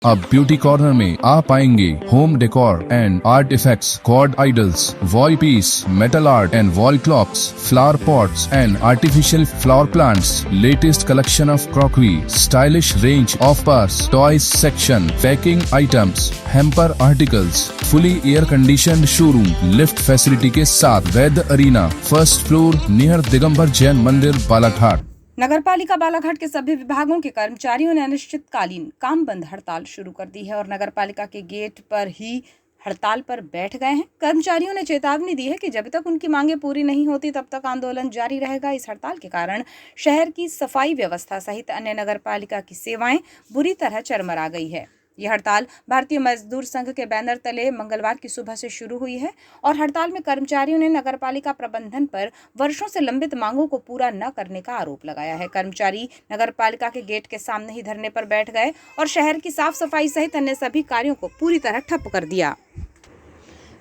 अब beauty corner में आप पाएंगे home decor and art effects, cord idols, wall piece, metal art and wall clocks, flower pots and artificial flower plants, latest collection of crockery, stylish range of purse, toys section, packing items, hamper articles, fully air conditioned showroom, lift facility के साथ Vaidya arena, first floor near Digambar Jain मंदिर, बालाघाट। नगरपालिका बालाघाट के सभी विभागों के कर्मचारियों ने अनिश्चितकालीन काम बंद हड़ताल शुरू कर दी है और नगरपालिका के गेट पर ही हड़ताल पर बैठ गए हैं। कर्मचारियों ने चेतावनी दी है कि जब तक उनकी मांगें पूरी नहीं होती तब तक आंदोलन जारी रहेगा। इस हड़ताल के कारण शहर की सफाई व्यवस्था सहित अन्य नगरपालिका की सेवाएं बुरी तरह चरमरा गई है। यह हड़ताल भारतीय मजदूर संघ के बैनर तले मंगलवार की सुबह से शुरू हुई है और हड़ताल में कर्मचारियों ने नगरपालिका प्रबंधन पर वर्षों से लंबित मांगों को पूरा न करने का आरोप लगाया है। कर्मचारी नगरपालिका के गेट के सामने ही धरने पर बैठ गए और शहर की साफ सफाई सहित अन्य सभी कार्यों को पूरी तरह ठप कर दिया।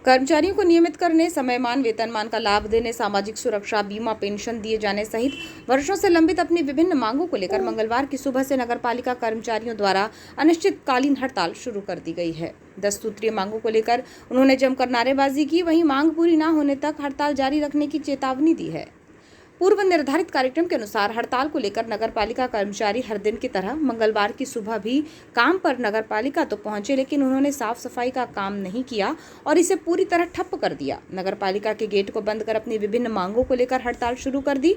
कर्मचारियों को नियमित करने, समयमान वेतनमान का लाभ देने, सामाजिक सुरक्षा बीमा पेंशन दिए जाने सहित वर्षों से लंबित अपनी विभिन्न मांगों को लेकर मंगलवार की सुबह से नगरपालिका कर्मचारियों द्वारा अनिश्चितकालीन हड़ताल शुरू कर दी गई है। 10 सूत्रीय मांगों को लेकर उन्होंने जमकर नारेबाजी की। वहीं मांग पूरी न होने तक हड़ताल जारी रखने की चेतावनी दी है। पूर्व निर्धारित कार्यक्रम के अनुसार हड़ताल को लेकर नगरपालिका कर्मचारी हर दिन की तरह मंगलवार की सुबह भी काम पर नगरपालिका तो पहुंचे, लेकिन उन्होंने साफ सफाई का काम नहीं किया और इसे पूरी तरह ठप्प कर दिया। नगरपालिका के गेट को बंद कर अपनी विभिन्न मांगों को लेकर हड़ताल शुरू कर दी।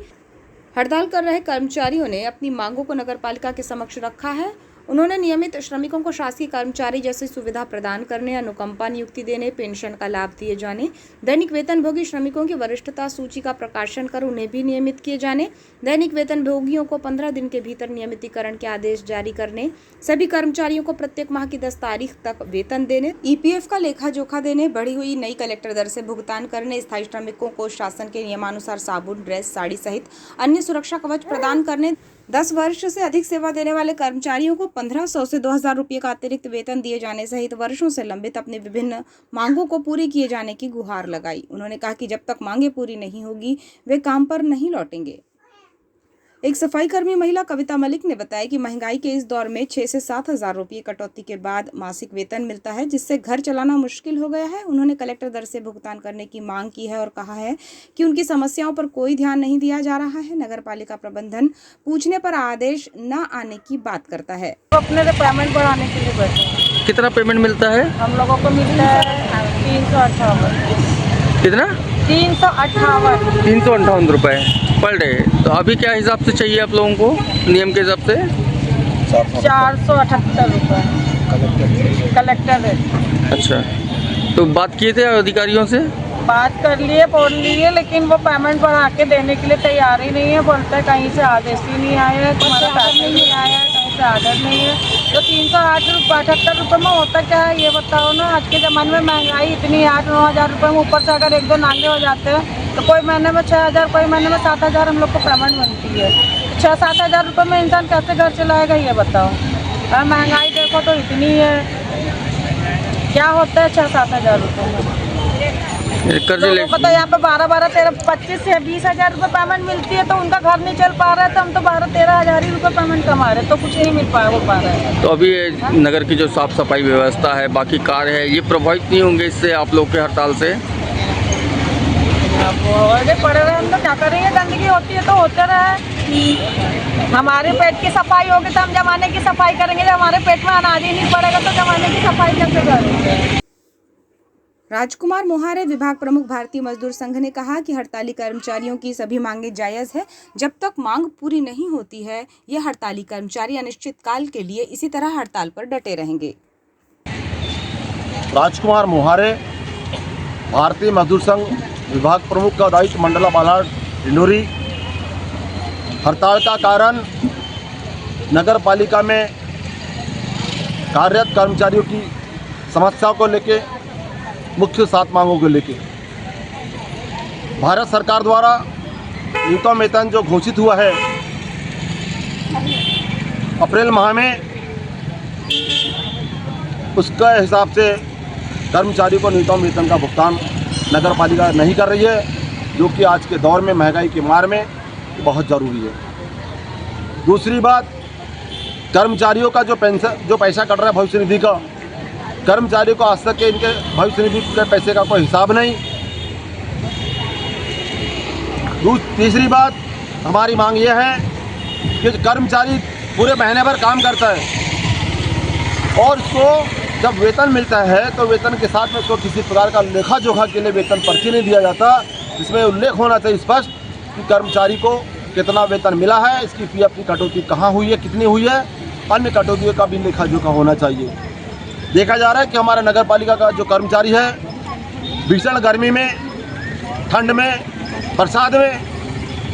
हड़ताल कर रहे कर्मचारियों ने अपनी मांगों को नगरपालिका के समक्ष रखा है। उन्होंने नियमित श्रमिकों को शासकीय कर्मचारी जैसी सुविधा प्रदान करने, अनुकंपा नियुक्ति देने, पेंशन का लाभ दिए जाने, दैनिक वेतनभोगी श्रमिकों की वरिष्ठता सूची का प्रकाशन कर उन्हें भी नियमित किए जाने, दैनिक वेतनभोगियों को 15 दिन के भीतर नियमितीकरण के आदेश जारी करने, सभी कर्मचारियों को प्रत्येक माह की 10 तारीख तक वेतन देने, ईपीएफ का लेखा जोखा देने, बढ़ी हुई नई कलेक्टर दर से भुगतान करने, स्थायी श्रमिकों को शासन के नियमानुसार साबुन, ड्रेस, साड़ी सहित अन्य सुरक्षा कवच प्रदान करने, 10 वर्ष से अधिक सेवा देने वाले कर्मचारियों को 1500 से 2000 रुपये का अतिरिक्त वेतन दिए जाने सहित वर्षों से लंबित अपनी विभिन्न मांगों को पूरी किए जाने की गुहार लगाई। उन्होंने कहा कि जब तक मांगें पूरी नहीं होगी वे काम पर नहीं लौटेंगे। एक सफाई कर्मी महिला कविता मलिक ने बताया कि महंगाई के इस दौर में 6 से 7 हजार रुपये कटौती के बाद मासिक वेतन मिलता है, जिससे घर चलाना मुश्किल हो गया है। उन्होंने कलेक्टर दर से भुगतान करने की मांग की है और कहा है कि उनकी समस्याओं पर कोई ध्यान नहीं दिया जा रहा है। नगरपालिका प्रबंधन पूछने पर आदेश न आने की बात करता है। अपने पेमेंट बढ़ाने के लिए बैठे। कितना पेमेंट मिलता है? हम लोगों को मिलता है 358। कितना? 358 रुपए पर डे। तो अभी क्या हिसाब से चाहिए आप लोगों को नियम के हिसाब से? 478 रुपये कलेक्टर रेट। अच्छा, तो बात किए थे अधिकारियों से? बात कर लिए, बोल लिए, लेकिन वो पेमेंट बढ़ा के देने के लिए तैयार ही नहीं है। बोलता है कहीं से आदेश ही नहीं आया है, तुम्हारा पैसा नहीं आया है, कहीं से आर्डर नहीं है। तो 378 रुपये में होता क्या है ये बताओ ना। आज के ज़माने में महंगाई इतनी 8-9 हज़ार रुपये में ऊपर से अगर 1-2 नाले हो जाते हैं तो कोई महीने में 6 हज़ार, कोई महीने में 7 हज़ार हम लोग को पेमेंट बनती है। 6-7 हज़ार रुपये में इंसान कैसे घर चलाएगा ये बताओ। और महंगाई देखो तो इतनी है, क्या होता है 6-7 हज़ार रुपये में। कर्ज ले तो यहाँ पे 12-12, 13, 25 से 20 हज़ार रुपये पेमेंट मिलती है, तो उनका घर नहीं चल पा रहा है। तो हम तो 12-13 हज़ार ही रुपये पेमेंट कमा रहे हैं, तो कुछ नहीं मिल पा रहा है। तो अभी नगर की जो साफ सफाई व्यवस्था है, बाकी कार्य है, ये प्रभावित नहीं होंगे इससे आप लोग के हड़ताल से? अब पड़े रहे, हम तो क्या करेंगे। गंदगी होती है तो होते रहे। हमारे पेट की सफाई होगी तो हम जमाने की सफाई करेंगे। जब हमारे पेट में अनाज ही नहीं पड़ेगा तो जमाने की सफाई कैसे करेंगे। राजकुमार मोहारे, विभाग प्रमुख, भारतीय मजदूर संघ ने कहा कि हड़ताली कर्मचारियों की सभी मांगे जायज है। जब तक मांग पूरी नहीं होती है यह हड़ताली कर्मचारी अनिश्चितकाल के लिए इसी तरह हड़ताल पर डटे रहेंगे। राजकुमार मोहारे, भारतीय मजदूर संघ, विभाग प्रमुख का दायित्व, मंडला बालाघाट डिंडोरी। हड़ताल का कारण नगर पालिका में कार्यरत कर्मचारियों की समस्याओं को लेके, मुख्य 7 मांगों को लेके भारत सरकार द्वारा न्यूनतम वेतन जो घोषित हुआ है अप्रैल माह में, उसके हिसाब से कर्मचारियों को न्यूनतम वेतन का भुगतान नगर पालिका नहीं कर रही है, जो कि आज के दौर में महंगाई की मार में बहुत ज़रूरी है। दूसरी बात, कर्मचारियों का जो पेंशन जो पैसा कट रहा है भविष्य निधि का, कर्मचारियों को आज तक के इनके भविष्य निधि के पैसे का कोई हिसाब नहीं। तीसरी बात हमारी मांग ये है कि कर्मचारी पूरे महीने भर काम करता है और उसको जब वेतन मिलता है तो वेतन के साथ में उसको किसी प्रकार का लेखा जोखा के लिए वेतन पर्ची नहीं दिया जाता, जिसमें उल्लेख होना चाहिए स्पष्ट कि कर्मचारी को कितना वेतन मिला है, इसकी पीएफ की कटौती कहाँ हुई है, कितनी हुई है, अन्य कटौतियों का भी लेखा जोखा होना चाहिए। देखा जा रहा है कि हमारा नगर पालिका का जो कर्मचारी है भीषण गर्मी में, ठंड में, बरसात में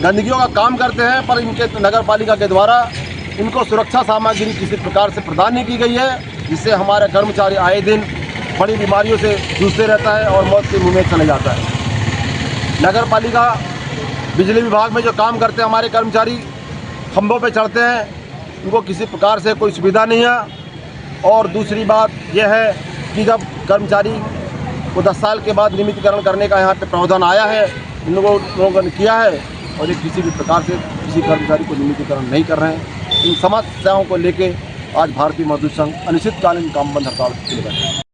गंदगियों का काम करते हैं, पर इनके नगर पालिका के द्वारा इनको सुरक्षा सामग्री किसी प्रकार से प्रदान नहीं की गई है, जिससे हमारे कर्मचारी आए दिन बड़ी बीमारियों से जूझते रहता है और मौत के मुंह में चले जाता है। नगर पालिका बिजली विभाग में जो काम करते हैं हमारे कर्मचारी खंभों पे चढ़ते हैं, उनको किसी प्रकार से कोई सुविधा नहीं है। और दूसरी बात यह है कि जब कर्मचारी को 10 साल के बाद नियमितीकरण करने का यहाँ पे प्रावधान आया है, इन लोगों ने किया है और ये किसी भी प्रकार से किसी कर्मचारी को नियमितीकरण नहीं कर रहे हैं। इन समस्याओं को लेके आज भारतीय मजदूर संघ अनिश्चितकालीन काम बंद हड़ताल के लिए बैठा है।